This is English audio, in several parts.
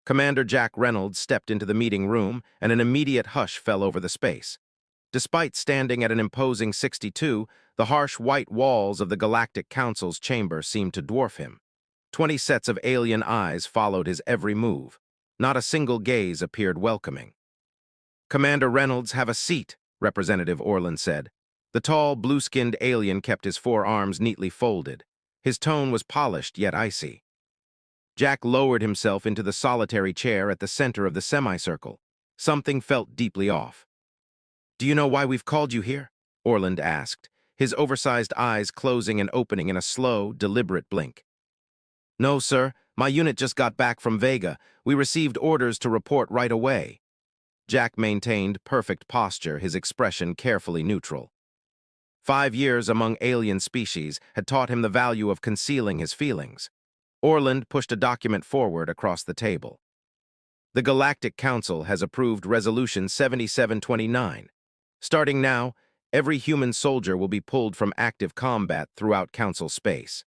Commander Jack Reynolds stepped into the meeting room, and an immediate hush fell over the space. Despite standing at an imposing 62, the harsh white walls of the Galactic Council's chamber seemed to dwarf him. 20 sets of alien eyes followed his every move. Not a single gaze appeared welcoming. "Commander Reynolds, have a seat," Representative Orland said. The tall, blue-skinned alien kept his forearms neatly folded. His tone was polished yet icy. Jack lowered himself into the solitary chair at the center of the semicircle. Something felt deeply off. "Do you know why we've called you here?" Orland asked, his oversized eyes closing and opening in a slow, deliberate blink. "No, sir. My unit just got back from Vega. We received orders to report right away." Jack maintained perfect posture, his expression carefully neutral. 5 years among alien species had taught him the value of concealing his feelings. Orland pushed a document forward across the table. "The Galactic Council has approved Resolution 7729. Starting now, every human soldier will be pulled from active combat throughout Council space."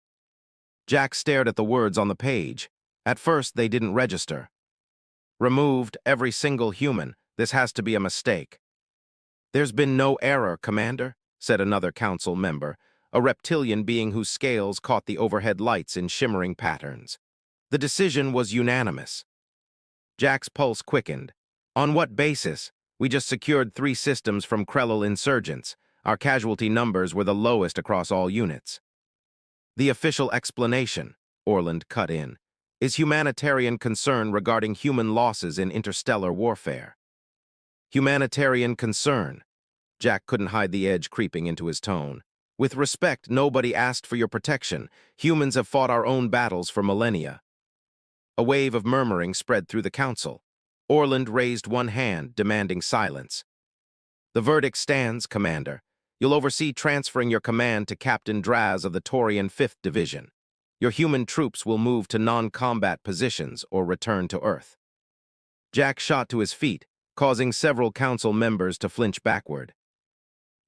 Jack stared at the words on the page. At first, they didn't register. "Removed every single human. This has to be a mistake." "There's been no error, Commander," said another council member, a reptilian being whose scales caught the overhead lights in shimmering patterns. "The decision was unanimous." Jack's pulse quickened. "On what basis? We just secured 3 systems from Krellel insurgents. Our casualty numbers were the lowest across all units." "The official explanation," Orland cut in, "is humanitarian concern regarding human losses in interstellar warfare." "Humanitarian concern." Jack couldn't hide the edge creeping into his tone. "With respect, nobody asked for your protection. Humans have fought our own battles for millennia." A wave of murmuring spread through the council. Orland raised one hand, demanding silence. "The verdict stands, Commander. You'll oversee transferring your command to Captain Draz of the Taurian 5th Division. Your human troops will move to non-combat positions or return to Earth." Jack shot to his feet, causing several council members to flinch backward.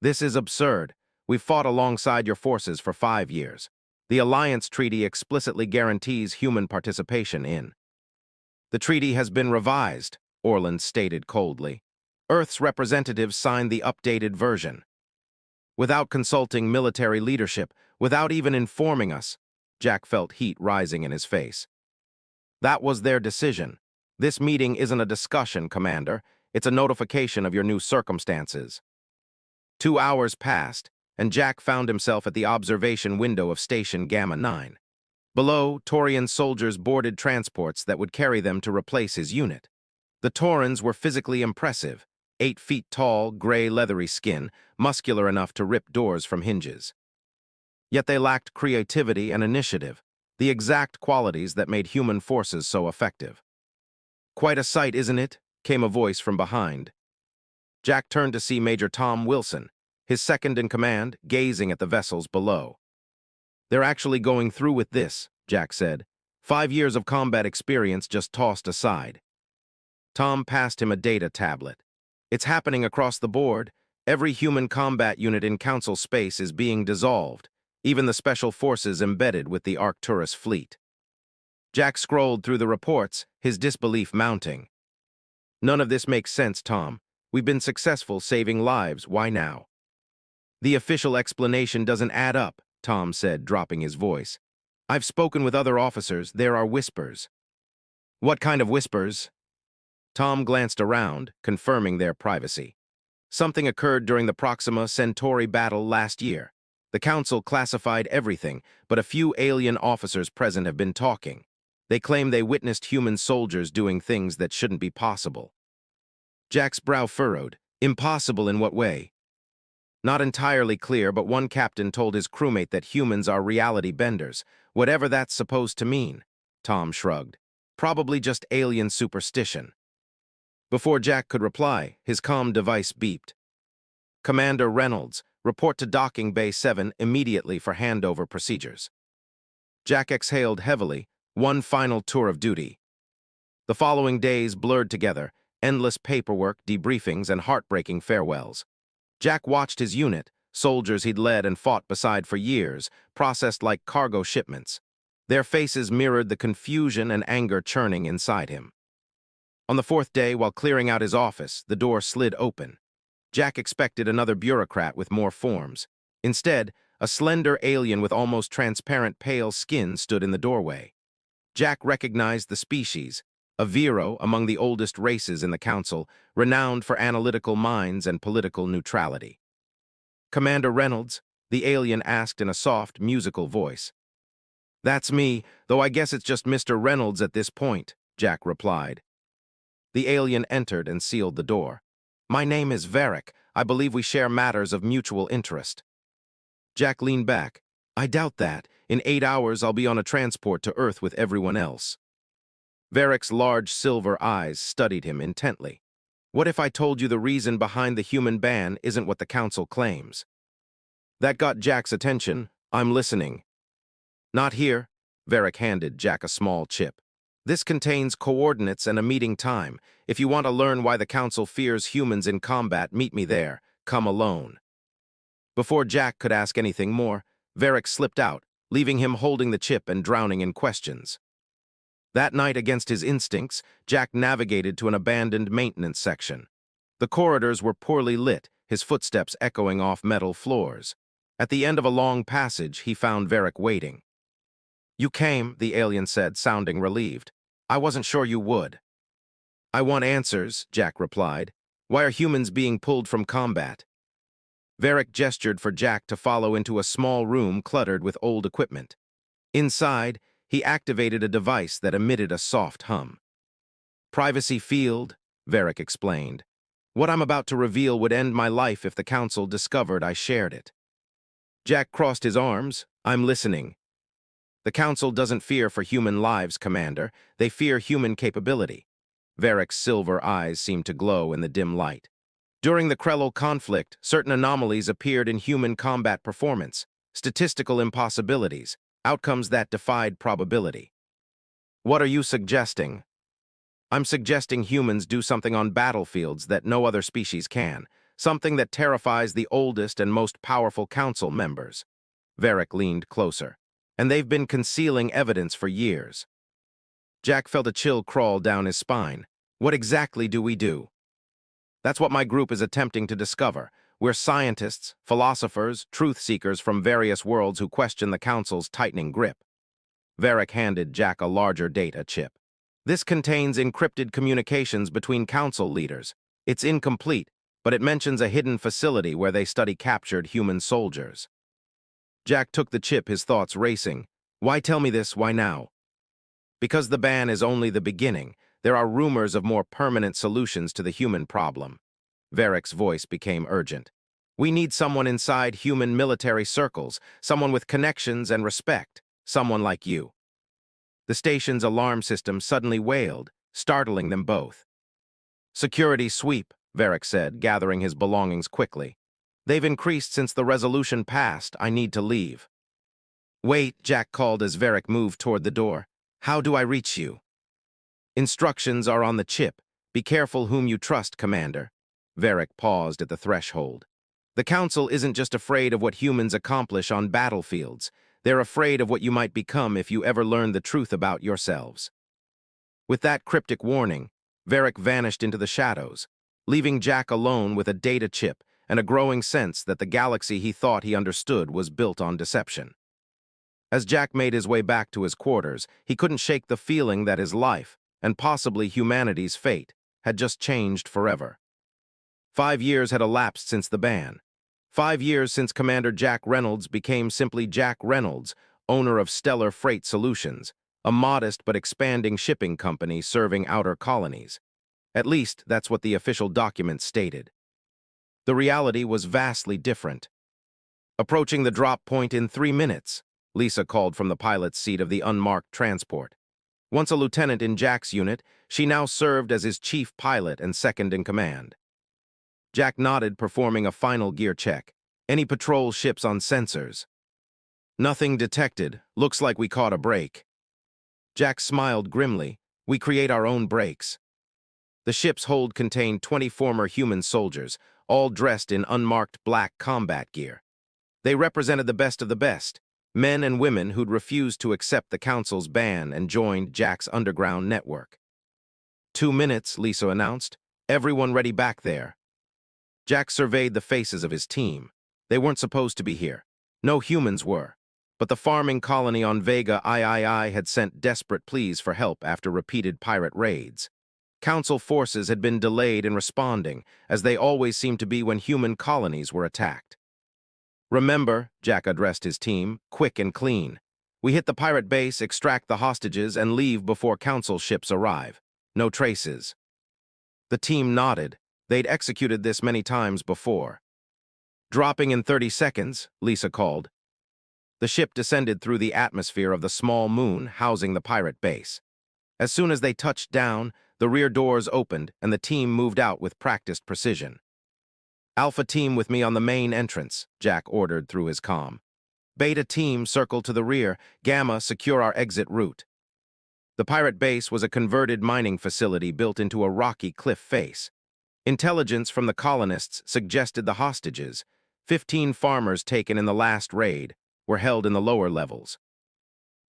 "This is absurd. We've fought alongside your forces for 5 years. The Alliance Treaty explicitly guarantees human participation in." "The treaty has been revised," Orland stated coldly. "Earth's representatives signed the updated version. Without consulting military leadership, without even informing us." Jack felt heat rising in his face. "That was their decision. This meeting isn't a discussion, Commander. It's a notification of your new circumstances." 2 hours passed, and Jack found himself at the observation window of Station Gamma 9. Below, Taurian soldiers boarded transports that would carry them to replace his unit. The Taurans were physically impressive, 8 feet tall, gray leathery skin, muscular enough to rip doors from hinges. Yet they lacked creativity and initiative, the exact qualities that made human forces so effective. "Quite a sight, isn't it?" came a voice from behind. Jack turned to see Major Tom Wilson, his second-in-command, gazing at the vessels below. "They're actually going through with this," Jack said. 5 years of combat experience just tossed aside. Tom passed him a data tablet. "It's happening across the board. Every human combat unit in Council space is being dissolved, even the special forces embedded with the Arcturus fleet." Jack scrolled through the reports, his disbelief mounting. "None of this makes sense, Tom. We've been successful saving lives. Why now?" "The official explanation doesn't add up," Tom said, dropping his voice. "I've spoken with other officers. There are whispers." "What kind of whispers?" Tom glanced around, confirming their privacy. "Something occurred during the Proxima Centauri battle last year. The Council classified everything, but a few alien officers present have been talking. They claim they witnessed human soldiers doing things that shouldn't be possible." Jack's brow furrowed. "Impossible in what way?" "Not entirely clear, but one captain told his crewmate that humans are reality benders, whatever that's supposed to mean." Tom shrugged. "Probably just alien superstition." Before Jack could reply, his comm device beeped. "Commander Reynolds, report to Docking Bay 7 immediately for handover procedures." Jack exhaled heavily, one final tour of duty. The following days blurred together, endless paperwork, debriefings, and heartbreaking farewells. Jack watched his unit, soldiers he'd led and fought beside for years, processed like cargo shipments. Their faces mirrored the confusion and anger churning inside him. On the fourth day, while clearing out his office, the door slid open. Jack expected another bureaucrat with more forms. Instead, a slender alien with almost transparent pale skin stood in the doorway. Jack recognized the species, a Vero among the oldest races in the Council, renowned for analytical minds and political neutrality. "Commander Reynolds?" the alien asked in a soft, musical voice. "That's me, though I guess it's just Mr. Reynolds at this point," Jack replied. The alien entered and sealed the door. "My name is Varric. I believe we share matters of mutual interest." Jack leaned back. "I doubt that. In 8 hours, I'll be on a transport to Earth with everyone else." Varric's large silver eyes studied him intently. "What if I told you the reason behind the human ban isn't what the Council claims?" That got Jack's attention. "I'm listening." "Not here." Varric handed Jack a small chip. "This contains coordinates and a meeting time. If you want to learn why the Council fears humans in combat, meet me there. Come alone." Before Jack could ask anything more, Varric slipped out, leaving him holding the chip and drowning in questions. That night, against his instincts, Jack navigated to an abandoned maintenance section. The corridors were poorly lit, his footsteps echoing off metal floors. At the end of a long passage, he found Varric waiting. "You came," the alien said, sounding relieved. "I wasn't sure you would." "I want answers," Jack replied. "Why are humans being pulled from combat?" Varric gestured for Jack to follow into a small room cluttered with old equipment. Inside, he activated a device that emitted a soft hum. "Privacy field," Varric explained. "What I'm about to reveal would end my life if the Council discovered I shared it." Jack crossed his arms. "I'm listening." "The Council doesn't fear for human lives, Commander. They fear human capability." Varric's silver eyes seemed to glow in the dim light. "During the Krell conflict, certain anomalies appeared in human combat performance, statistical impossibilities, outcomes that defied probability." "What are you suggesting?" "I'm suggesting humans do something on battlefields that no other species can, something that terrifies the oldest and most powerful Council members." Varric leaned closer. "And they've been concealing evidence for years." Jack felt a chill crawl down his spine. "What exactly do we do?" "That's what my group is attempting to discover. We're scientists, philosophers, truth-seekers from various worlds who question the Council's tightening grip." Varric handed Jack a larger data chip. "This contains encrypted communications between Council leaders. It's incomplete, but it mentions a hidden facility where they study captured human soldiers." Jack took the chip, his thoughts racing. "Why tell me this? Why now?" "Because the ban is only the beginning. There are rumors of more permanent solutions to the human problem." Varric's voice became urgent. "We need someone inside human military circles, someone with connections and respect, someone like you." The station's alarm system suddenly wailed, startling them both. "Security sweep," Varric said, gathering his belongings quickly. "They've increased since the resolution passed. I need to leave." "Wait," Jack called as Varric moved toward the door. "How do I reach you?" "Instructions are on the chip. Be careful whom you trust, Commander." Varric paused at the threshold. "The Council isn't just afraid of what humans accomplish on battlefields. They're afraid of what you might become if you ever learn the truth about yourselves." With that cryptic warning, Varric vanished into the shadows, leaving Jack alone with a data chip and a growing sense that the galaxy he thought he understood was built on deception. As Jack made his way back to his quarters, he couldn't shake the feeling that his life, and possibly humanity's fate, had just changed forever. 5 years had elapsed since the ban. 5 years since Commander Jack Reynolds became simply Jack Reynolds, owner of Stellar Freight Solutions, a modest but expanding shipping company serving outer colonies. At least, that's what the official documents stated. The reality was vastly different. "Approaching the drop point in 3 minutes," Lisa called from the pilot's seat of the unmarked transport. Once a lieutenant in Jack's unit, she now served as his chief pilot and second in command. Jack nodded, performing a final gear check. "Any patrol ships on sensors?" "Nothing detected. Looks like we caught a break." Jack smiled grimly. "We create our own breaks." The ship's hold contained 20 former human soldiers, all dressed in unmarked black combat gear. They represented the best of the best, men and women who'd refused to accept the Council's ban and joined Jack's underground network. 2 minutes, Lisa announced. Everyone ready back there. Jack surveyed the faces of his team. They weren't supposed to be here. No humans were. But the farming colony on Vega III had sent desperate pleas for help after repeated pirate raids. Council forces had been delayed in responding, as they always seemed to be when human colonies were attacked. Remember, Jack addressed his team, quick and clean. We hit the pirate base, extract the hostages, and leave before council ships arrive. No traces. The team nodded. They'd executed this many times before. Dropping in 30 seconds, Lisa called. The ship descended through the atmosphere of the small moon housing the pirate base. As soon as they touched down, the rear doors opened and the team moved out with practiced precision. Alpha team with me on the main entrance, Jack ordered through his comm. Beta team circle to the rear, Gamma secure our exit route. The pirate base was a converted mining facility built into a rocky cliff face. Intelligence from the colonists suggested the hostages, 15 farmers taken in the last raid, were held in the lower levels.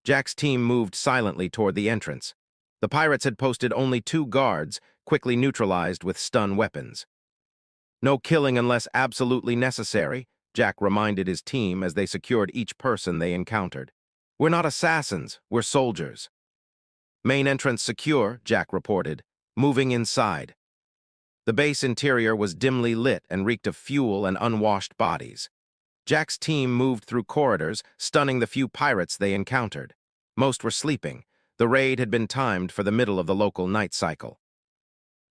Jack's team moved silently toward the entrance. The pirates had posted only 2 guards, quickly neutralized with stun weapons. No killing unless absolutely necessary, Jack reminded his team as they secured each person they encountered. We're not assassins, we're soldiers. Main entrance secure, Jack reported, moving inside. The base interior was dimly lit and reeked of fuel and unwashed bodies. Jack's team moved through corridors, stunning the few pirates they encountered. Most were sleeping. The raid had been timed for the middle of the local night cycle.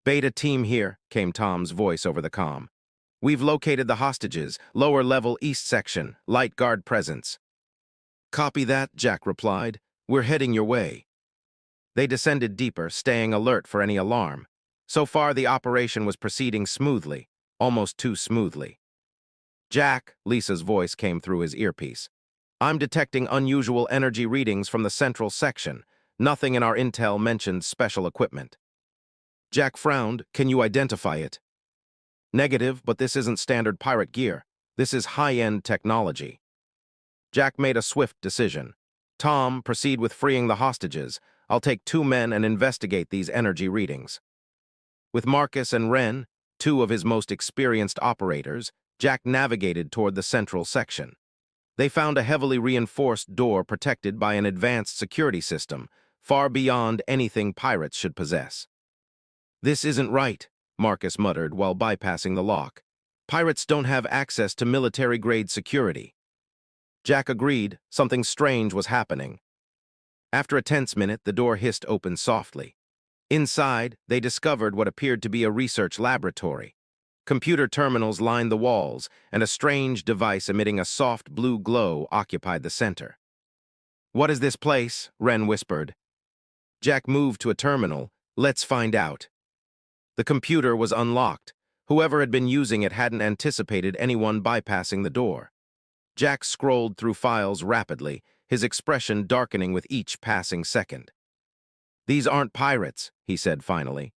Beta team here, came Tom's voice over the comm. We've located the hostages, lower level east section, light guard presence. Copy that, Jack replied. We're heading your way. They descended deeper, staying alert for any alarm. So far, the operation was proceeding smoothly, almost too smoothly. Jack, Lisa's voice came through his earpiece. I'm detecting unusual energy readings from the central section. Nothing in our intel mentioned special equipment. Jack frowned. Can you identify it? Negative, but this isn't standard pirate gear. This is high-end technology. Jack made a swift decision. Tom, proceed with freeing the hostages. I'll take 2 men and investigate these energy readings. With Marcus and Ren, 2 of his most experienced operators, Jack navigated toward the central section. They found a heavily reinforced door protected by an advanced security system, far beyond anything pirates should possess. This isn't right, Marcus muttered while bypassing the lock. Pirates don't have access to military-grade security. Jack agreed. Something strange was happening. After a tense minute, the door hissed open softly. Inside, they discovered what appeared to be a research laboratory. Computer terminals lined the walls, and a strange device emitting a soft blue glow occupied the center. What is this place? Ren whispered. Jack moved to a terminal. Let's find out. The computer was unlocked. Whoever had been using it hadn't anticipated anyone bypassing the door. Jack scrolled through files rapidly, his expression darkening with each passing second. These aren't pirates, he said finally.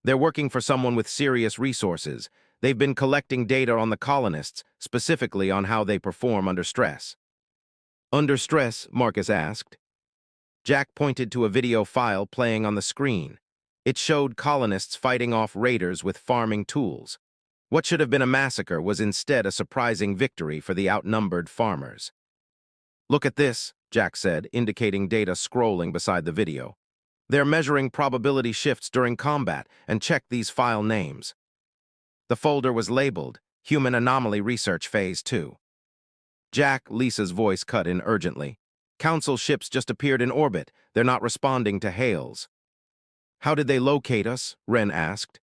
They're working for someone with serious resources. They've been collecting data on the colonists, specifically on how they perform under stress. Under stress? Marcus asked. Jack pointed to a video file playing on the screen. It showed colonists fighting off raiders with farming tools. What should have been a massacre was instead a surprising victory for the outnumbered farmers. Look at this, Jack said, indicating data scrolling beside the video. They're measuring probability shifts during combat, and check these file names. The folder was labeled Human Anomaly Research Phase 2. Jack, Lisa's voice cut in urgently. Council ships just appeared in orbit. They're not responding to hails. How did they locate us? Ren asked.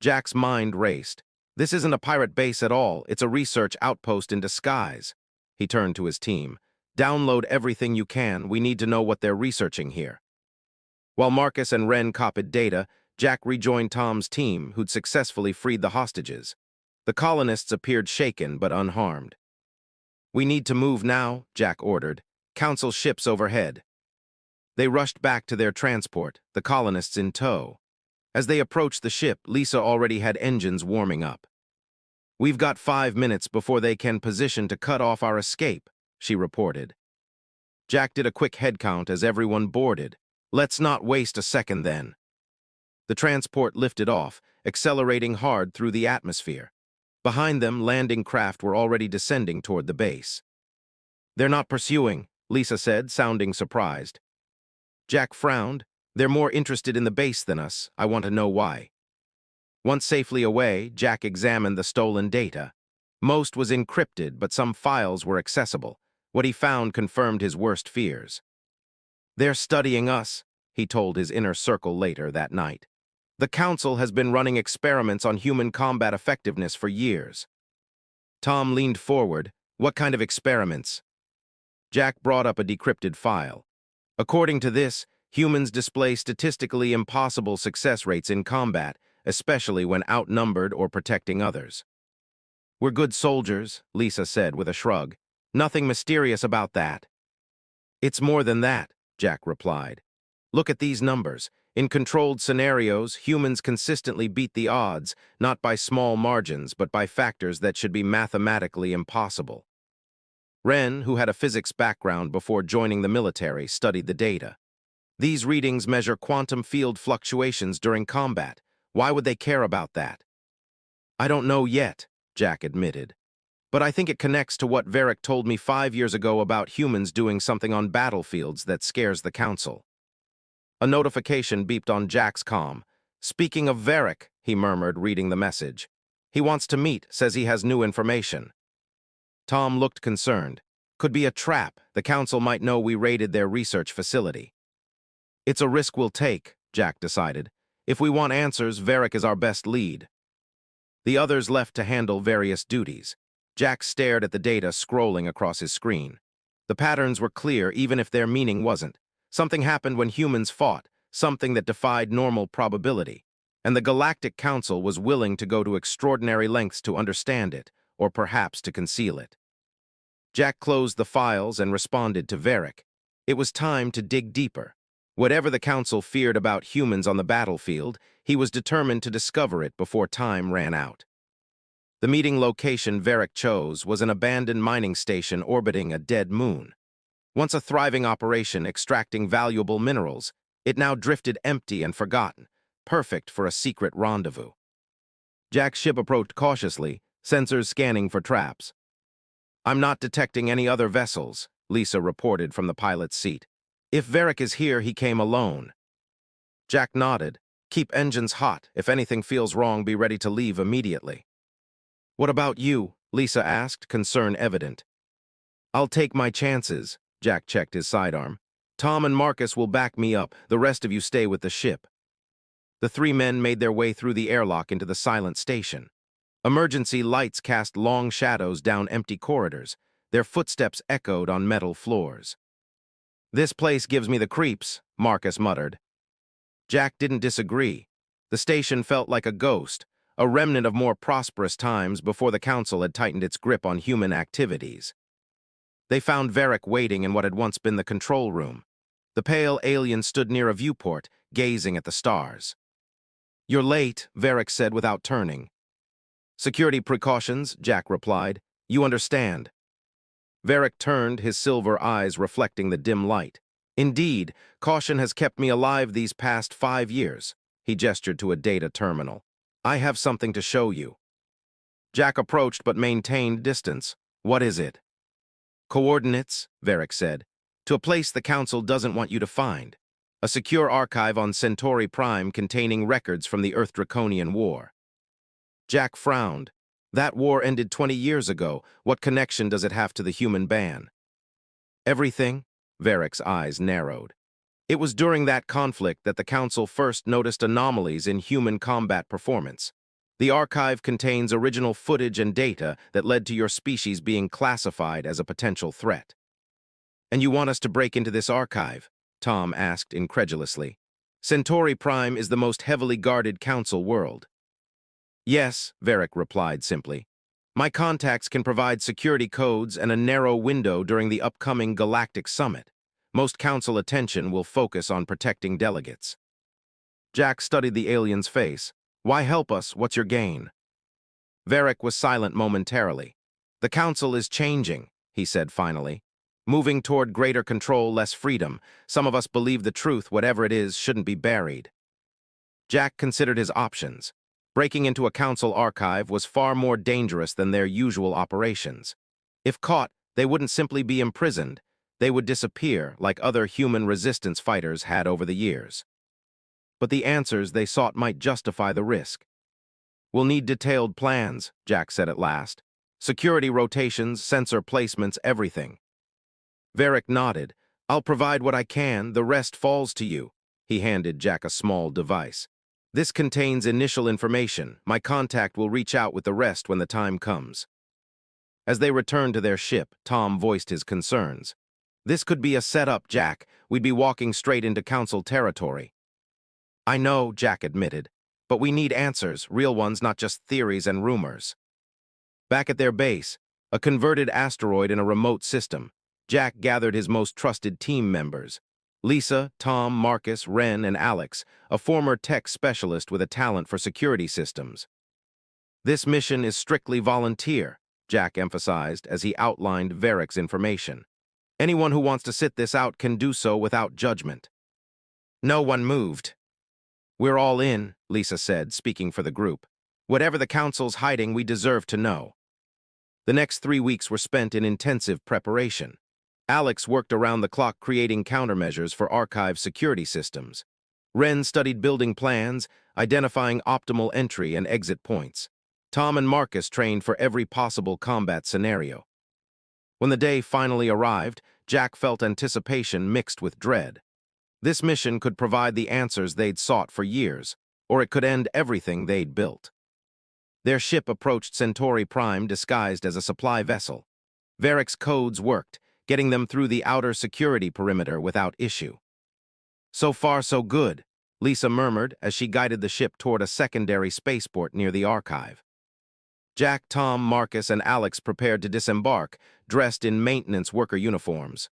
Jack's mind raced. This isn't a pirate base at all. It's a research outpost in disguise. He turned to his team. Download everything you can. We need to know what they're researching here. While Marcus and Ren copied data, Jack rejoined Tom's team, who'd successfully freed the hostages. The colonists appeared shaken but unharmed. We need to move now, Jack ordered. Council ships overhead. They rushed back to their transport, the colonists in tow. As they approached the ship, Lisa already had engines warming up. We've got 5 minutes before they can position to cut off our escape, she reported. Jack did a quick head count as everyone boarded. Let's not waste a second then. The transport lifted off, accelerating hard through the atmosphere. Behind them, landing craft were already descending toward the base. "They're not pursuing," Lisa said, sounding surprised. Jack frowned. "They're more interested in the base than us. I want to know why." Once safely away, Jack examined the stolen data. Most was encrypted, but some files were accessible. What he found confirmed his worst fears. "They're studying us," he told his inner circle later that night. "The Council has been running experiments on human combat effectiveness for years." Tom leaned forward. "What kind of experiments?" Jack brought up a decrypted file. "According to this, humans display statistically impossible success rates in combat, especially when outnumbered or protecting others." "We're good soldiers," Lisa said with a shrug. "Nothing mysterious about that." "It's more than that," Jack replied. "Look at these numbers. In controlled scenarios, humans consistently beat the odds, not by small margins, but by factors that should be mathematically impossible." Ren, who had a physics background before joining the military, studied the data. "These readings measure quantum field fluctuations during combat. Why would they care about that?" "I don't know yet," Jack admitted. "But I think it connects to what Varric told me 5 years ago about humans doing something on battlefields that scares the Council." A notification beeped on Jack's comm. "Speaking of Varric," he murmured, reading the message. "He wants to meet, says he has new information." Tom looked concerned. "Could be a trap. The Council might know we raided their research facility." "It's a risk we'll take," Jack decided. "If we want answers, Varric is our best lead." The others left to handle various duties. Jack stared at the data scrolling across his screen. The patterns were clear, even if their meaning wasn't. Something happened when humans fought, something that defied normal probability. And the Galactic Council was willing to go to extraordinary lengths to understand it, or perhaps to conceal it. Jack closed the files and responded to Varric. It was time to dig deeper. Whatever the Council feared about humans on the battlefield, he was determined to discover it before time ran out. The meeting location Varric chose was an abandoned mining station orbiting a dead moon. Once a thriving operation extracting valuable minerals, it now drifted empty and forgotten, perfect for a secret rendezvous. Jack's ship approached cautiously, sensors scanning for traps. "I'm not detecting any other vessels," Lisa reported from the pilot's seat. "If Varric is here, he came alone." Jack nodded. "Keep engines hot. If anything feels wrong, be ready to leave immediately." "What about you?" Lisa asked, concern evident. "I'll take my chances," Jack checked his sidearm. "Tom and Marcus will back me up. The rest of you stay with the ship." The three men made their way through the airlock into the silent station. Emergency lights cast long shadows down empty corridors. Their footsteps echoed on metal floors. "This place gives me the creeps," Marcus muttered. Jack didn't disagree. The station felt like a ghost, a remnant of more prosperous times before the Council had tightened its grip on human activities. They found Varric waiting in what had once been the control room. The pale alien stood near a viewport, gazing at the stars. "You're late," Varric said without turning. "Security precautions," Jack replied. "You understand." Varric turned, his silver eyes reflecting the dim light. "Indeed, caution has kept me alive these past 5 years." He gestured to a data terminal. "I have something to show you." Jack approached but maintained distance. "What is it?" "Coordinates," Varric said, "to a place the Council doesn't want you to find. A secure archive on Centauri Prime containing records from the Earth-Draconian War." Jack frowned. "That war ended 20 years ago. What connection does it have to the human ban?" "Everything?" Varric's eyes narrowed. "It was during that conflict that the Council first noticed anomalies in human combat performance. The archive contains original footage and data that led to your species being classified as a potential threat." "And you want us to break into this archive?" Tom asked incredulously. "Centauri Prime is the most heavily guarded Council world." "Yes," Varric replied simply. "My contacts can provide security codes and a narrow window during the upcoming Galactic Summit. Most Council attention will focus on protecting delegates." Jack studied the alien's face. "Why help us? What's your gain?" Varric was silent momentarily. "The Council is changing," he said finally. "Moving toward greater control, less freedom. Some of us believe the truth, whatever it is, shouldn't be buried." Jack considered his options. Breaking into a council archive was far more dangerous than their usual operations. If caught, they wouldn't simply be imprisoned. They would disappear like other human resistance fighters had over the years. But the answers they sought might justify the risk. "We'll need detailed plans," Jack said at last. "Security rotations, sensor placements, everything." Varric nodded. "I'll provide what I can, the rest falls to you." He handed Jack a small device. "This contains initial information. My contact will reach out with the rest when the time comes." As they returned to their ship, Tom voiced his concerns. "This could be a setup, Jack. We'd be walking straight into Council territory." "I know," Jack admitted, "but we need answers, real ones, not just theories and rumors." Back at their base, a converted asteroid in a remote system, Jack gathered his most trusted team members. Lisa, Tom, Marcus, Ren, and Alex, a former tech specialist with a talent for security systems. "This mission is strictly volunteer," Jack emphasized as he outlined Varric's information. "Anyone who wants to sit this out can do so without judgment." No one moved. "We're all in," Lisa said, speaking for the group. "Whatever the Council's hiding, we deserve to know." The next 3 weeks were spent in intensive preparation. Alex worked around the clock creating countermeasures for archive security systems. Ren studied building plans, identifying optimal entry and exit points. Tom and Marcus trained for every possible combat scenario. When the day finally arrived, Jack felt anticipation mixed with dread. This mission could provide the answers they'd sought for years, or it could end everything they'd built. Their ship approached Centauri Prime disguised as a supply vessel. Varric's codes worked, getting them through the outer security perimeter without issue. "So far, so good," Lisa murmured as she guided the ship toward a secondary spaceport near the archive. Jack, Tom, Marcus, and Alex prepared to disembark, dressed in maintenance worker uniforms.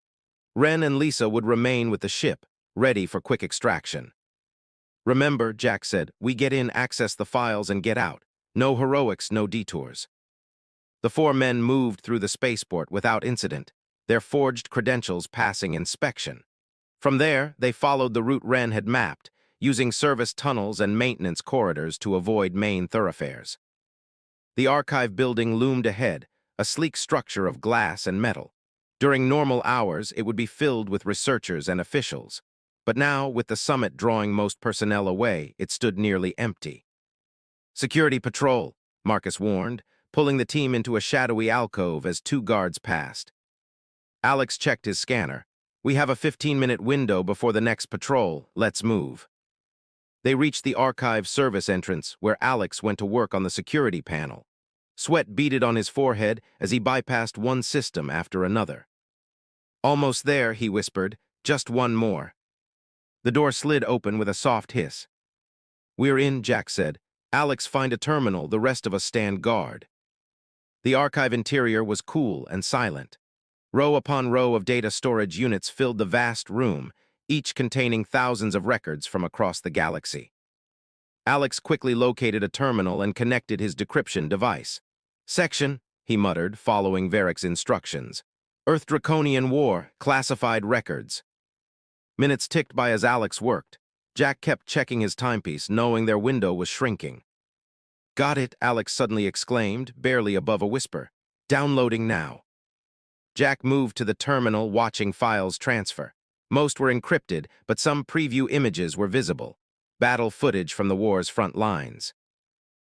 Ren and Lisa would remain with the ship, ready for quick extraction. "Remember," Jack said, "we get in, access the files, and get out. No heroics, no detours." The 4 men moved through the spaceport without incident, their forged credentials passing inspection. From there, they followed the route Ren had mapped, using service tunnels and maintenance corridors to avoid main thoroughfares. The archive building loomed ahead, a sleek structure of glass and metal. During normal hours, it would be filled with researchers and officials. But now, with the summit drawing most personnel away, it stood nearly empty. "Security patrol," Marcus warned, pulling the team into a shadowy alcove as 2 guards passed. Alex checked his scanner. "We have a 15-minute window before the next patrol. Let's move." They reached the archive service entrance, where Alex went to work on the security panel. Sweat beaded on his forehead as he bypassed one system after another. "Almost there," he whispered. "Just one more." The door slid open with a soft hiss. "We're in," Jack said. "Alex, find a terminal. The rest of us stand guard." The archive interior was cool and silent. Row upon row of data storage units filled the vast room, each containing thousands of records from across the galaxy. Alex quickly located a terminal and connected his decryption device. "Section," he muttered, following Varric's instructions. "Earth Draconian War, classified records." Minutes ticked by as Alex worked. Jack kept checking his timepiece, knowing their window was shrinking. "Got it," Alex suddenly exclaimed, barely above a whisper. "Downloading now." Jack moved to the terminal, watching files transfer. Most were encrypted, but some preview images were visible. Battle footage from the war's front lines.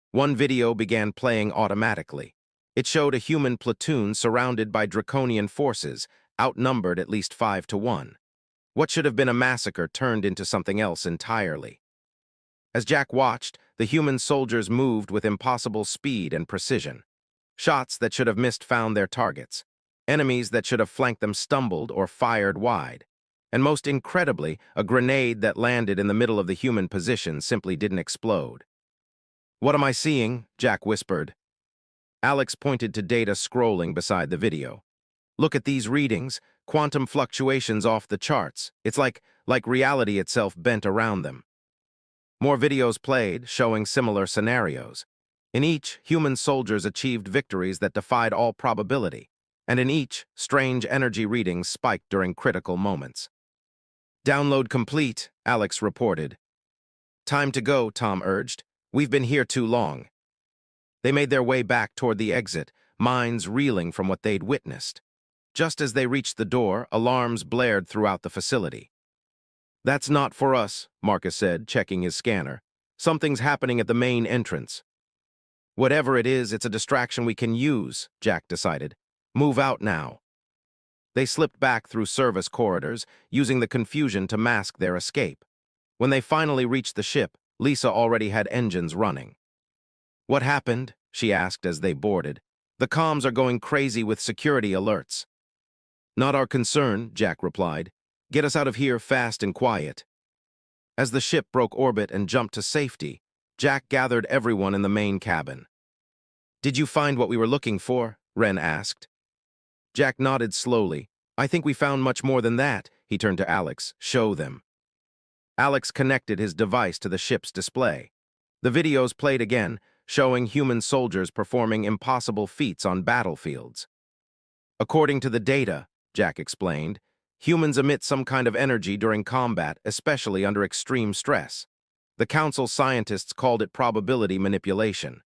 One video began playing automatically. It showed a human platoon surrounded by draconian forces, outnumbered at least 5-1. What should have been a massacre turned into something else entirely. As Jack watched, the human soldiers moved with impossible speed and precision. Shots that should have missed found their targets. Enemies that should have flanked them stumbled or fired wide. And most incredibly, a grenade that landed in the middle of the human position simply didn't explode. "What am I seeing?" Jack whispered. Alex pointed to data scrolling beside the video. "Look at these readings. Quantum fluctuations off the charts. It's like reality itself bent around them." More videos played, showing similar scenarios. In each, human soldiers achieved victories that defied all probability. And in each, strange energy readings spiked during critical moments. "Download complete," Alex reported. Time to go, Tom urged. We've been here too long. They made their way back toward the exit, minds reeling from what they'd witnessed. Just as they reached the door, alarms blared throughout the facility. That's not for us, Marcus said, checking his scanner. Something's happening at the main entrance. Whatever it is, it's a distraction we can use, Jack decided. Move out now. They slipped back through service corridors, using the confusion to mask their escape. When they finally reached the ship, Lisa already had engines running. What happened? She asked as they boarded. The comms are going crazy with security alerts. Not our concern, Jack replied. Get us out of here fast and quiet. As the ship broke orbit and jumped to safety, Jack gathered everyone in the main cabin. Did you find what we were looking for? Ren asked. Jack nodded slowly. I think we found much more than that. He turned to Alex. Show them. Alex connected his device to the ship's display. The videos played again, showing human soldiers performing impossible feats on battlefields. According to the data, Jack explained, humans emit some kind of energy during combat, especially under extreme stress. The Council scientists called it probability manipulation.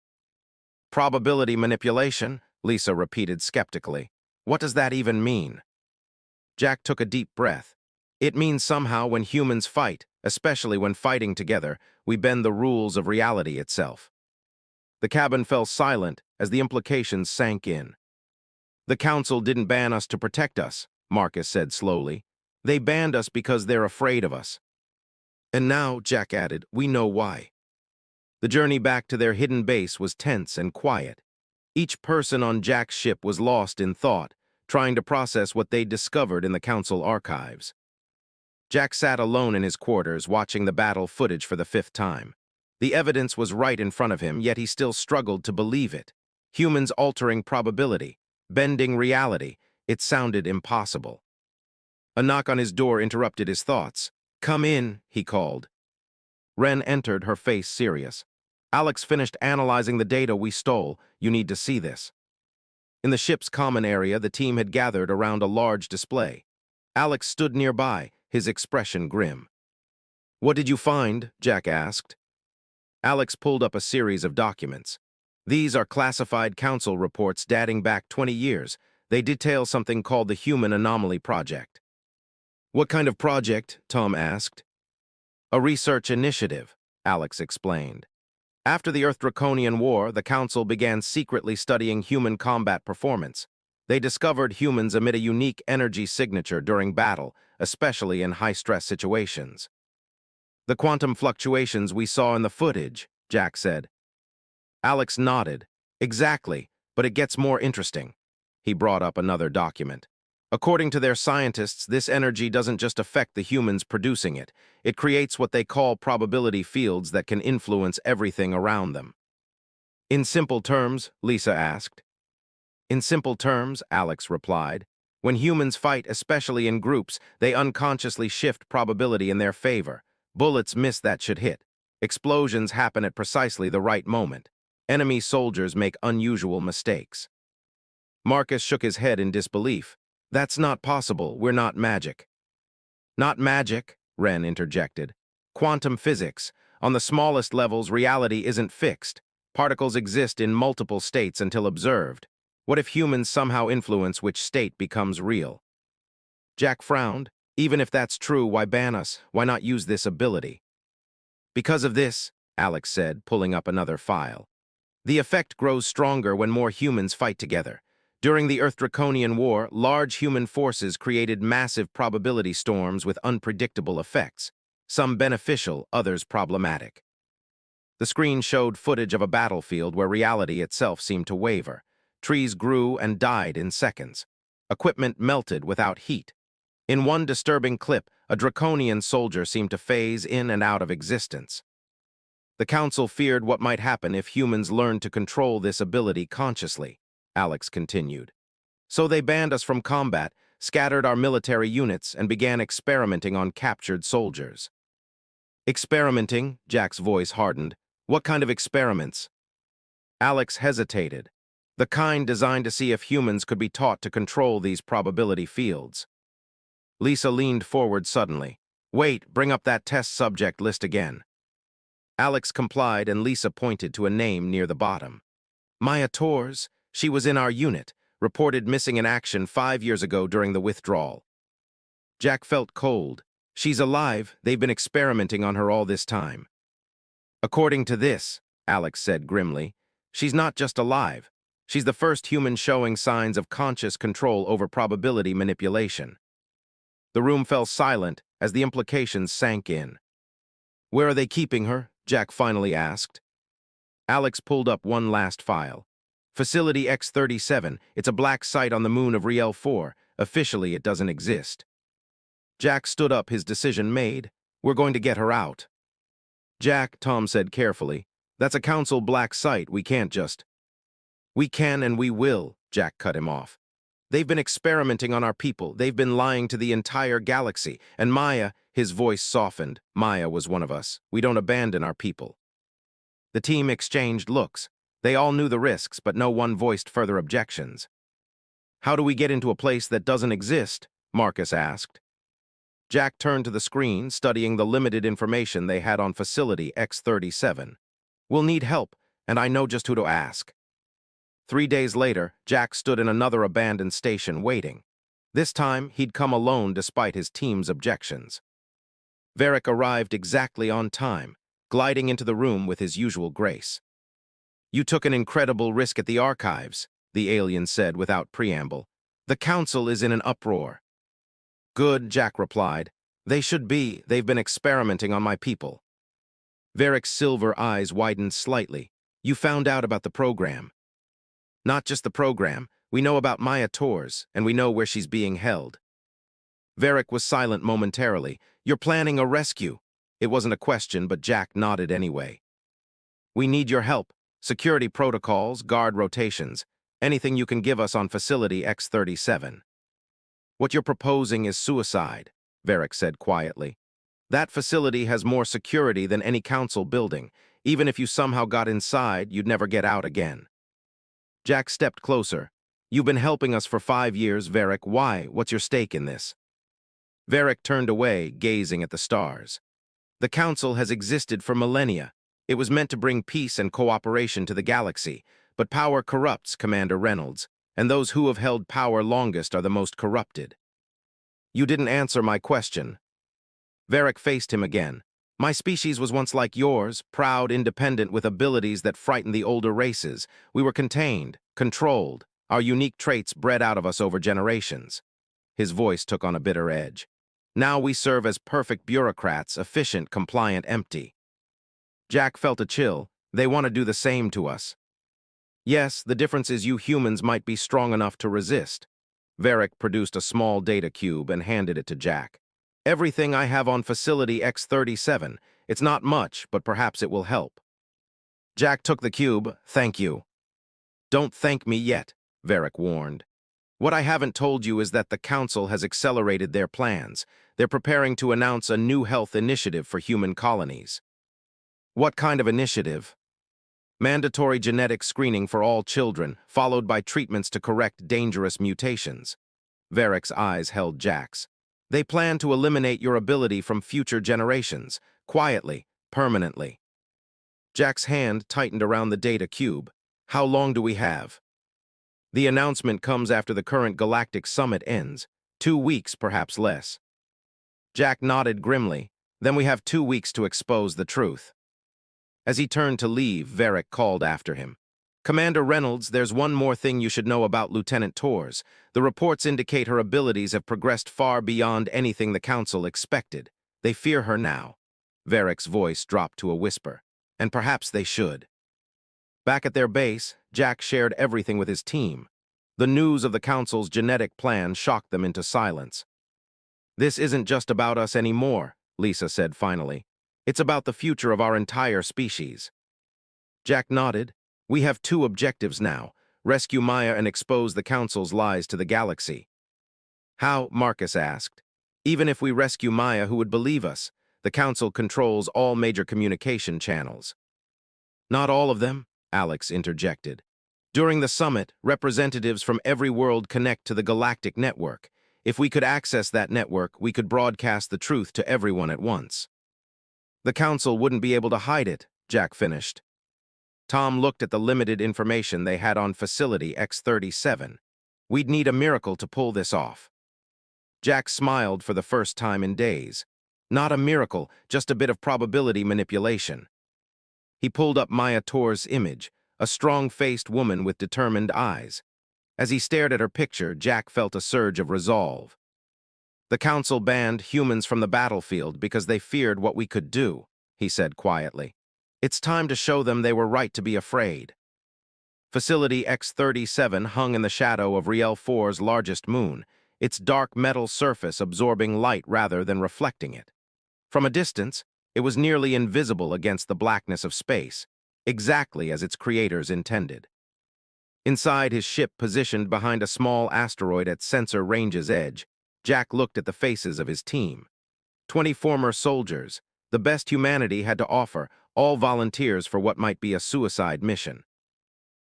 Probability manipulation? Lisa repeated skeptically. What does that even mean? Jack took a deep breath. It means somehow when humans fight, especially when fighting together, we bend the rules of reality itself. The cabin fell silent as the implications sank in. The Council didn't ban us to protect us, Marcus said slowly. They banned us because they're afraid of us. And now, Jack added, we know why. The journey back to their hidden base was tense and quiet. Each person on Jack's ship was lost in thought, trying to process what they'd discovered in the Council archives. Jack sat alone in his quarters, watching the battle footage for the 5th time. The evidence was right in front of him, yet he still struggled to believe it. Humans altering probability, bending reality. It sounded impossible. A knock on his door interrupted his thoughts. Come in, he called. Ren entered, her face serious. Alex finished analyzing the data we stole. You need to see this. In the ship's common area, the team had gathered around a large display. Alex stood nearby, his expression grim. What did you find? Jack asked. Alex pulled up a series of documents. These are classified Council reports dating back 20 years. They detail something called the Human Anomaly Project. What kind of project? Tom asked. A research initiative, Alex explained. After the Earth-Draconian War, the Council began secretly studying human combat performance. They discovered humans emit a unique energy signature during battle, especially in high-stress situations. The quantum fluctuations we saw in the footage, Jack said. Alex nodded. Exactly, but it gets more interesting. He brought up another document. According to their scientists, this energy doesn't just affect the humans producing it. It creates what they call probability fields that can influence everything around them. In simple terms, Lisa asked. In simple terms, Alex replied. When humans fight, especially in groups, they unconsciously shift probability in their favor. Bullets miss that should hit. Explosions happen at precisely the right moment. Enemy soldiers make unusual mistakes. Marcus shook his head in disbelief. That's not possible. We're not magic. Not magic, Ren interjected. Quantum physics. On the smallest levels, reality isn't fixed. Particles exist in multiple states until observed. What if humans somehow influence which state becomes real? Jack frowned. Even if that's true, why ban us? Why not use this ability? Because of this, Alex said, pulling up another file. The effect grows stronger when more humans fight together. During the Earth-Draconian War, large human forces created massive probability storms with unpredictable effects, some beneficial, others problematic. The screen showed footage of a battlefield where reality itself seemed to waver. Trees grew and died in seconds. Equipment melted without heat. In one disturbing clip, a draconian soldier seemed to phase in and out of existence. The Council feared what might happen if humans learned to control this ability consciously, Alex continued. So they banned us from combat, scattered our military units, and began experimenting on captured soldiers. Experimenting? Jack's voice hardened. What kind of experiments? Alex hesitated. The kind designed to see if humans could be taught to control these probability fields. Lisa leaned forward suddenly. Wait, bring up that test subject list again. Alex complied and Lisa pointed to a name near the bottom. Maya Torres, she was in our unit, reported missing in action 5 years ago during the withdrawal. Jack felt cold. She's alive, they've been experimenting on her all this time. According to this, Alex said grimly, she's not just alive. She's the first human showing signs of conscious control over probability manipulation. The room fell silent as the implications sank in. Where are they keeping her? Jack finally asked. Alex pulled up one last file. Facility X-37, it's a black site on the moon of Riel 4. Officially, it doesn't exist. Jack stood up, his decision made. We're going to get her out. Jack, Tom said carefully, that's a council black site, we can't just... We can and we will, Jack cut him off. They've been experimenting on our people, they've been lying to the entire galaxy, and Maya, his voice softened, Maya was one of us. We don't abandon our people. The team exchanged looks. They all knew the risks, but no one voiced further objections. How do we get into a place that doesn't exist? Marcus asked. Jack turned to the screen, studying the limited information they had on Facility X-37. We'll need help, and I know just who to ask. 3 days later, Jack stood in another abandoned station waiting. This time, he'd come alone despite his team's objections. Varric arrived exactly on time, gliding into the room with his usual grace. You took an incredible risk at the archives, the alien said without preamble. The council is in an uproar. Good, Jack replied. They should be. They've been experimenting on my people. Varric's silver eyes widened slightly. You found out about the program. Not just the program. We know about Maya Torres, and we know where she's being held. Varric was silent momentarily. You're planning a rescue. It wasn't a question, but Jack nodded anyway. We need your help. Security protocols, guard rotations, anything you can give us on Facility X-37. What you're proposing is suicide, Varric said quietly. That facility has more security than any council building. Even if you somehow got inside, you'd never get out again. Jack stepped closer. You've been helping us for 5 years, Varric. Why? What's your stake in this? Varric turned away, gazing at the stars. The council has existed for millennia. It was meant to bring peace and cooperation to the galaxy, but power corrupts, Commander Reynolds, and those who have held power longest are the most corrupted. You didn't answer my question. Varric faced him again. My species was once like yours, proud, independent, with abilities that frightened the older races. We were contained, controlled, our unique traits bred out of us over generations. His voice took on a bitter edge. Now we serve as perfect bureaucrats, efficient, compliant, empty. Jack felt a chill. They want to do the same to us. Yes, the difference is you humans might be strong enough to resist. Varric produced a small data cube and handed it to Jack. Everything I have on Facility X-37. It's not much, but perhaps it will help. Jack took the cube. Thank you. Don't thank me yet, Varric warned. What I haven't told you is that the Council has accelerated their plans. They're preparing to announce a new health initiative for human colonies. What kind of initiative? Mandatory genetic screening for all children, followed by treatments to correct dangerous mutations. Varric's eyes held Jack's. They plan to eliminate your ability from future generations, quietly, permanently. Jack's hand tightened around the data cube. How long do we have? The announcement comes after the current Galactic Summit ends. 2 weeks, perhaps less. Jack nodded grimly. Then we have 2 weeks to expose the truth. As he turned to leave, Varric called after him. Commander Reynolds, there's one more thing you should know about Lieutenant Torres. The reports indicate her abilities have progressed far beyond anything the Council expected. They fear her now. Varric's voice dropped to a whisper. And perhaps they should. Back at their base, Jack shared everything with his team. The news of the Council's genetic plan shocked them into silence. This isn't just about us anymore, Lisa said finally. It's about the future of our entire species. Jack nodded. We have 2 objectives now. Rescue Maya and expose the Council's lies to the galaxy. How? Marcus asked. Even if we rescue Maya, who would believe us? The Council controls all major communication channels. Not all of them, Alex interjected. During the summit, representatives from every world connect to the galactic network. If we could access that network, we could broadcast the truth to everyone at once. The Council wouldn't be able to hide it, Jack finished. Tom looked at the limited information they had on Facility X-37. We'd need a miracle to pull this off. Jack smiled for the first time in days. Not a miracle, just a bit of probability manipulation. He pulled up Maya Tor's image, a strong-faced woman with determined eyes. As he stared at her picture, Jack felt a surge of resolve. The Council banned humans from the battlefield because they feared what we could do, he said quietly. It's time to show them they were right to be afraid. Facility X-37 hung in the shadow of Riel 4's largest moon, its dark metal surface absorbing light rather than reflecting it. From a distance, it was nearly invisible against the blackness of space, exactly as its creators intended. Inside his ship positioned behind a small asteroid at Sensor Range's edge, Jack looked at the faces of his team. 20 former soldiers, the best humanity had to offer, all volunteers for what might be a suicide mission.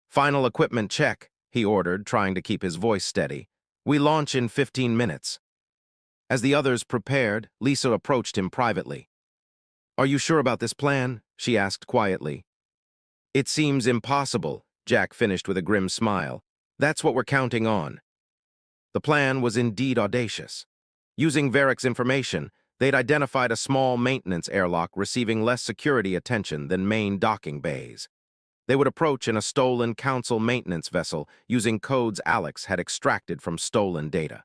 Final equipment check, he ordered, trying to keep his voice steady. We launch in 15 minutes. As the others prepared, Lisa approached him privately. Are you sure about this plan? She asked quietly. It seems impossible, Jack finished with a grim smile. That's what we're counting on. The plan was indeed audacious. Using Varick's information, they'd identified a small maintenance airlock receiving less security attention than main docking bays. They would approach in a stolen Council maintenance vessel using codes Alex had extracted from stolen data.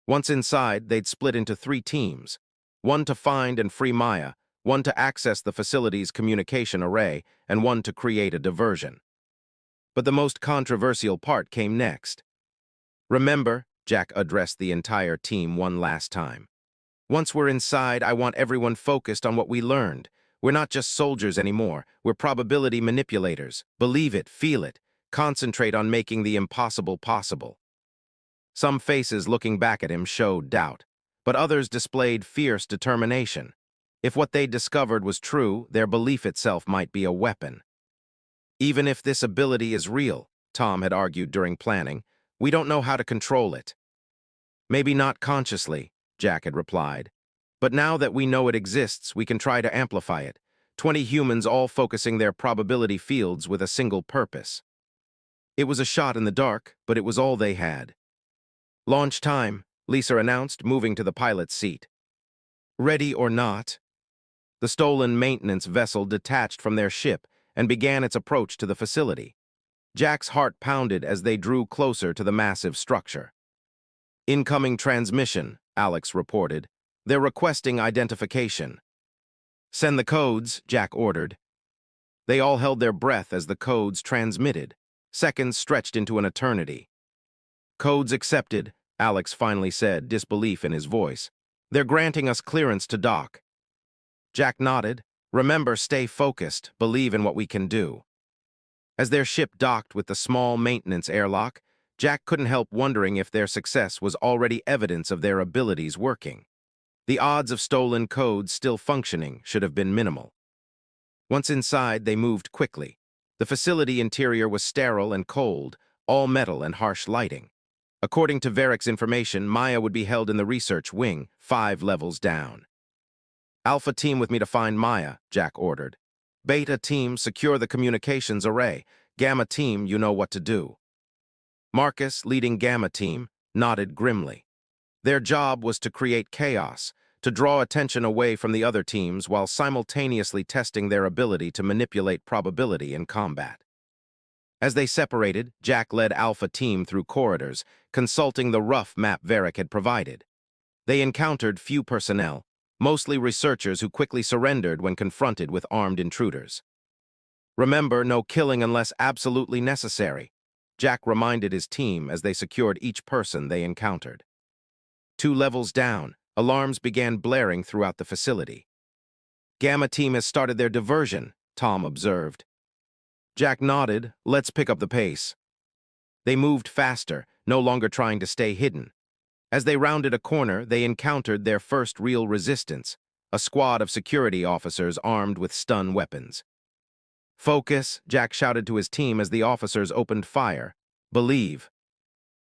Once inside, they'd split into 3 teams, one to find and free Maya, one to access the facility's communication array, and one to create a diversion. But the most controversial part came next. Remember, Jack addressed the entire team one last time. Once we're inside, I want everyone focused on what we learned. We're not just soldiers anymore. We're probability manipulators. Believe it, feel it. Concentrate on making the impossible possible. Some faces looking back at him showed doubt, but others displayed fierce determination. If what they discovered was true, their belief itself might be a weapon. Even if this ability is real, Tom had argued during planning, we don't know how to control it. Maybe not consciously, Jack had replied. But now that we know it exists, we can try to amplify it. 20 humans all focusing their probability fields with a single purpose. It was a shot in the dark, but it was all they had. Launch time, Lisa announced, moving to the pilot's seat. Ready or not? The stolen maintenance vessel detached from their ship and began its approach to the facility. Jack's heart pounded as they drew closer to the massive structure. Incoming transmission, Alex reported. They're requesting identification. Send the codes, Jack ordered. They all held their breath as the codes transmitted. Seconds stretched into an eternity. Codes accepted, Alex finally said, disbelief in his voice. They're granting us clearance to dock. Jack nodded. Remember, stay focused, believe in what we can do. As their ship docked with the small maintenance airlock, Jack couldn't help wondering if their success was already evidence of their abilities working. The odds of stolen codes still functioning should have been minimal. Once inside, they moved quickly. The facility interior was sterile and cold, all metal and harsh lighting. According to Varick's information, Maya would be held in the research wing, 5 levels down. Alpha team with me to find Maya, Jack ordered. Beta team, secure the communications array. Gamma team, you know what to do. Marcus, leading Gamma team, nodded grimly. Their job was to create chaos, to draw attention away from the other teams while simultaneously testing their ability to manipulate probability in combat. As they separated, Jack led Alpha team through corridors, consulting the rough map Varick had provided. They encountered few personnel, mostly researchers who quickly surrendered when confronted with armed intruders. Remember, no killing unless absolutely necessary, Jack reminded his team as they secured each person they encountered. 2 levels down, alarms began blaring throughout the facility. Gamma team has started their diversion, Tom observed. Jack nodded. Let's pick up the pace. They moved faster, no longer trying to stay hidden. As they rounded a corner, they encountered their first real resistance, a squad of security officers armed with stun weapons. Focus, Jack shouted to his team as the officers opened fire. Believe.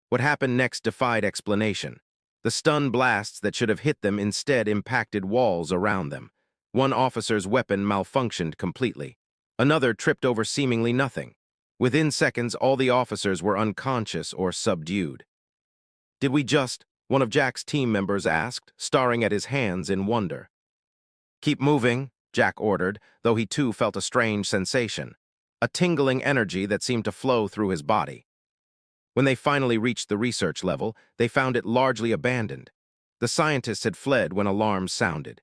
What happened next defied explanation. The stun blasts that should have hit them instead impacted walls around them. One officer's weapon malfunctioned completely. Another tripped over seemingly nothing. Within seconds, all the officers were unconscious or subdued. "Did we just?" one of Jack's team members asked, staring at his hands in wonder. "Keep moving," Jack ordered, though he too felt a strange sensation, a tingling energy that seemed to flow through his body. When they finally reached the research level, they found it largely abandoned. The scientists had fled when alarms sounded.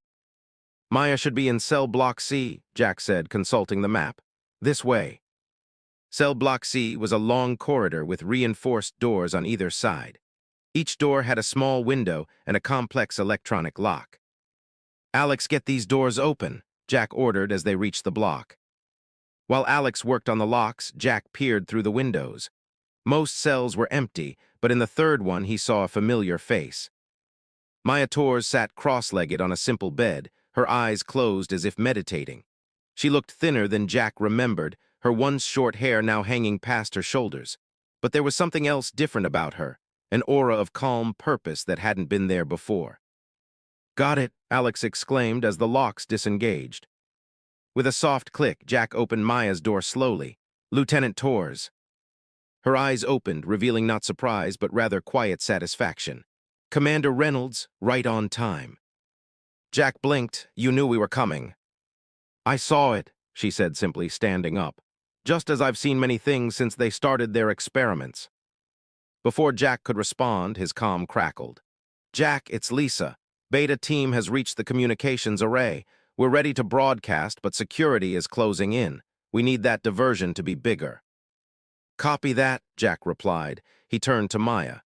"Maya should be in Cell Block C," Jack said, consulting the map. "This way." Cell Block C was a long corridor with reinforced doors on either side. Each door had a small window and a complex electronic lock. "Alex, get these doors open," Jack ordered as they reached the block. While Alex worked on the locks, Jack peered through the windows. Most cells were empty, but in the third one he saw a familiar face. Maya Torres sat cross-legged on a simple bed, her eyes closed as if meditating. She looked thinner than Jack remembered, her once short hair now hanging past her shoulders. But there was something else different about her, an aura of calm purpose that hadn't been there before. "Got it," Alex exclaimed as the locks disengaged. With a soft click, Jack opened Maya's door slowly. "Lieutenant Torres." Her eyes opened, revealing not surprise but rather quiet satisfaction. "Commander Reynolds, right on time." Jack blinked. "You knew we were coming." "I saw it," she said simply, standing up. "Just as I've seen many things since they started their experiments." Before Jack could respond, his comm crackled. "Jack, it's Lisa. Beta team has reached the communications array. We're ready to broadcast, but security is closing in. We need that diversion to be bigger." "Copy that," Jack replied. He turned to Maya.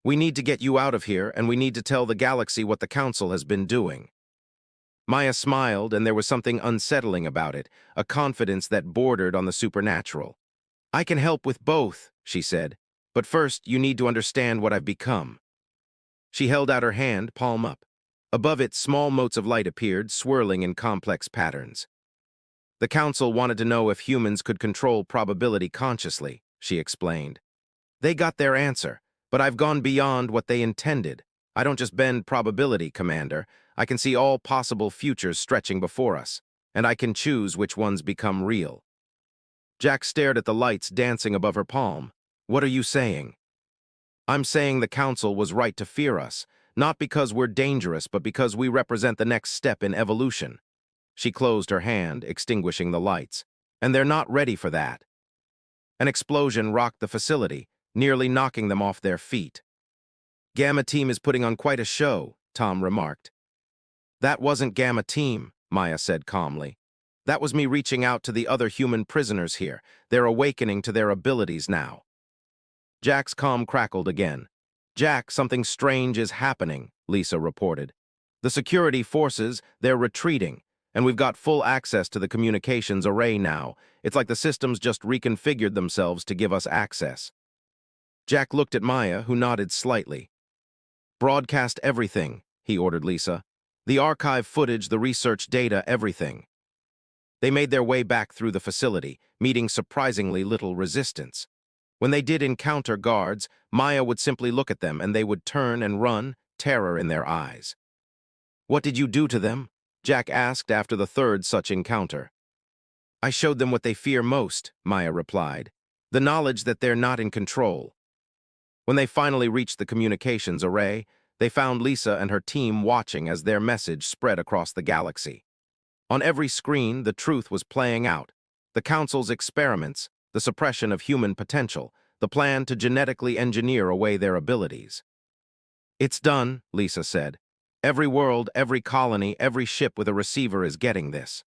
"We need to get you out of here, and we need to tell the galaxy what the Council has been doing." Maya smiled, and there was something unsettling about it, a confidence that bordered on the supernatural. "I can help with both," she said. "But first, you need to understand what I've become." She held out her hand, palm up. Above it, small motes of light appeared, swirling in complex patterns. "The Council wanted to know if humans could control probability consciously," she explained. "They got their answer, but I've gone beyond what they intended. I don't just bend probability, Commander. I can see all possible futures stretching before us, and I can choose which ones become real." Jack stared at the lights dancing above her palm. "What are you saying?" "I'm saying the Council was right to fear us, not because we're dangerous, but because we represent the next step in evolution." She closed her hand, extinguishing the lights. "And they're not ready for that." An explosion rocked the facility, nearly knocking them off their feet. "Gamma Team is putting on quite a show," Tom remarked. "That wasn't Gamma Team," Maya said calmly. "That was me reaching out to the other human prisoners here. They're awakening to their abilities now." Jack's comm crackled again. "Jack, something strange is happening," Lisa reported. "The security forces, they're retreating, and we've got full access to the communications array now. It's like the systems just reconfigured themselves to give us access." Jack looked at Maya, who nodded slightly. "Broadcast everything," he ordered Lisa. "The archive footage, the research data, everything." They made their way back through the facility, meeting surprisingly little resistance. When they did encounter guards, Maya would simply look at them and they would turn and run, terror in their eyes. "What did you do to them?" Jack asked after the third such encounter. "I showed them what they fear most," Maya replied. "The knowledge that they're not in control." When they finally reached the communications array, they found Lisa and her team watching as their message spread across the galaxy. On every screen, the truth was playing out. The Council's experiments, the suppression of human potential, the plan to genetically engineer away their abilities. "It's done," Lisa said. "Every world, every colony, every ship with a receiver is getting this."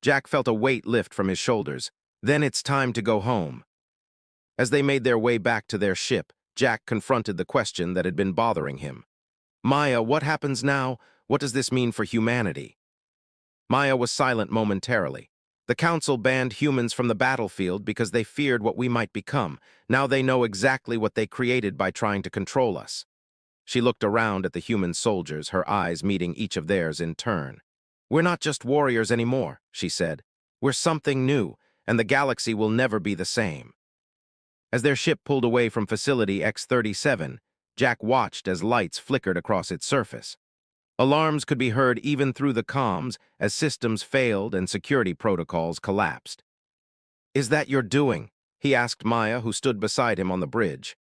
Jack felt a weight lift from his shoulders. "Then it's time to go home." As they made their way back to their ship, Jack confronted the question that had been bothering him. "Maya, what happens now? What does this mean for humanity?" Maya was silent momentarily. "The Council banned humans from the battlefield because they feared what we might become. Now they know exactly what they created by trying to control us." She looked around at the human soldiers, her eyes meeting each of theirs in turn. "We're not just warriors anymore," she said. "We're something new, and the galaxy will never be the same." As their ship pulled away from Facility X-37, Jack watched as lights flickered across its surface. Alarms could be heard even through the comms as systems failed and security protocols collapsed. "Is that your doing?" he asked Maya, who stood beside him on the bridge.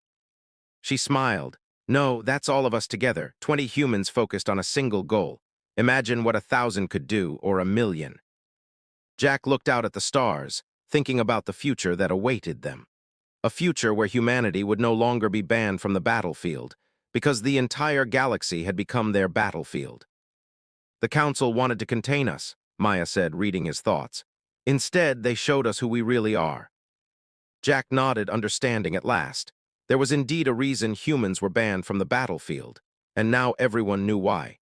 She smiled. "No, that's all of us together, 20 humans focused on a single goal. Imagine what 1,000 could do, or 1,000,000. Jack looked out at the stars, thinking about the future that awaited them. A future where humanity would no longer be banned from the battlefield, because the entire galaxy had become their battlefield. "The Council wanted to contain us," Maya said, reading his thoughts. "Instead, they showed us who we really are." Jack nodded, understanding at last. There was indeed a reason humans were banned from the battlefield, and now everyone knew why.